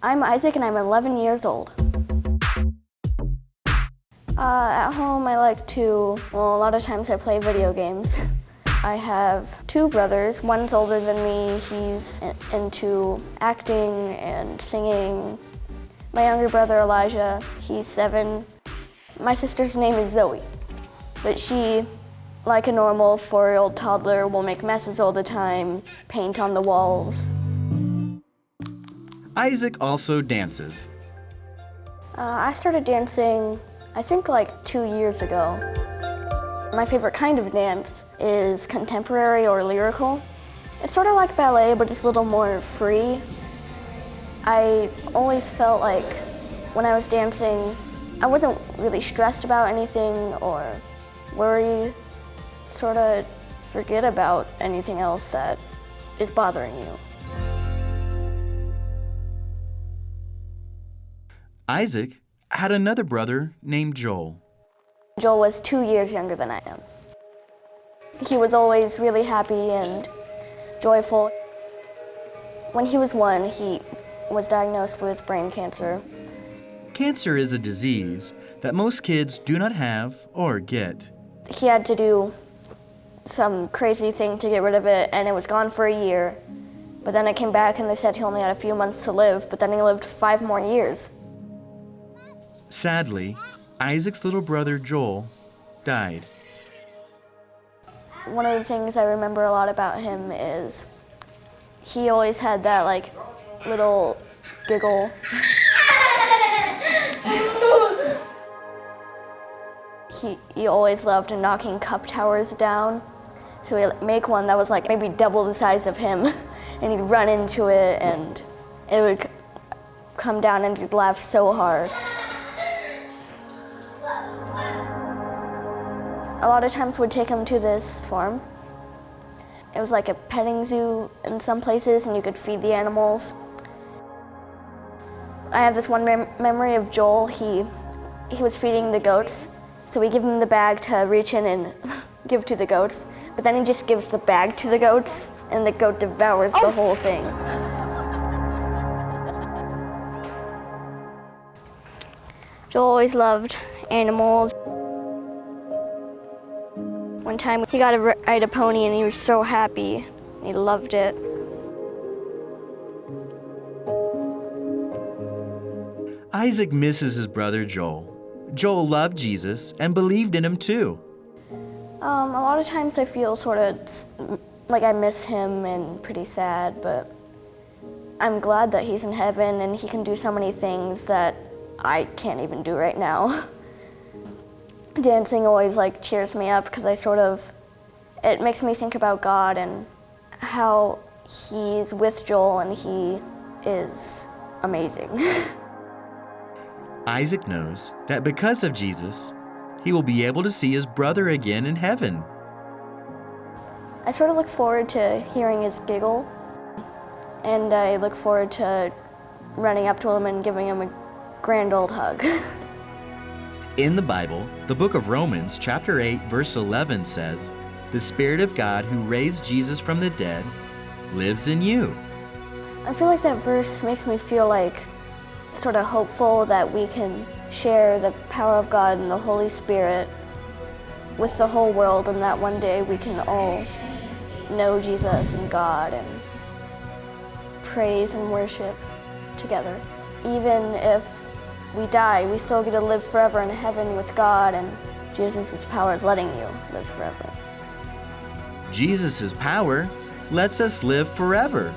I'm Isaac and I'm 11 years old. At home a lot of times I play video games. I have two brothers. One's older than me. He's into acting and singing. My younger brother Elijah, he's 7. My sister's name is Zoe, but she, like a normal 4-year-old toddler, will make messes all the time, paint on the walls. Isaac also dances. I started dancing, I think 2 years ago. My favorite kind of dance is contemporary or lyrical. It's sort of like ballet, but it's a little more free. I always felt like when I was dancing, I wasn't really stressed about anything or worried. Sort of forget about anything else that is bothering you. Isaac had another brother named Joel. Joel was 2 years younger than I am. He was always really happy and joyful. When he was 1, he was diagnosed with brain cancer. Cancer is a disease that most kids do not have or get. He had to do some crazy thing to get rid of it, and it was gone for a year. But then it came back and they said he only had a few months to live, but then he lived 5 more years. Sadly, Isaac's little brother Joel died. One of the things I remember a lot about him is he always had that little giggle. He always loved knocking cup towers down. So he'd make one that was maybe double the size of him, and he'd run into it and it would come down and he'd laugh so hard. A lot of times we'd take him to this farm. It was like a petting zoo in some places, and you could feed the animals. I have this one memory of Joel. He was feeding the goats, so we give him the bag to reach in and give to the goats, but then he just gives the bag to the goats, and the goat devours the whole thing. Joel always loved animals. One time he got to ride a pony and he was so happy. He loved it. Isaac misses his brother Joel. Joel loved Jesus and believed in him too. A lot of times I feel sort of like I miss him and pretty sad, but I'm glad that he's in heaven and he can do so many things that I can't even do right now. Dancing always cheers me up because it makes me think about God and how he's with Joel and he is amazing. Isaac knows that because of Jesus, he will be able to see his brother again in heaven. I sort of look forward to hearing his giggle, and I look forward to running up to him and giving him a grand old hug. In the Bible, the book of Romans, chapter 8, verse 11 says, "The Spirit of God who raised Jesus from the dead lives in you." I feel like that verse makes me feel sort of hopeful that we can share the power of God and the Holy Spirit with the whole world, and that one day we can all know Jesus and God and praise and worship together. Even if we die, we still get to live forever in heaven with God, and Jesus' power is letting you live forever. Jesus' power lets us live forever.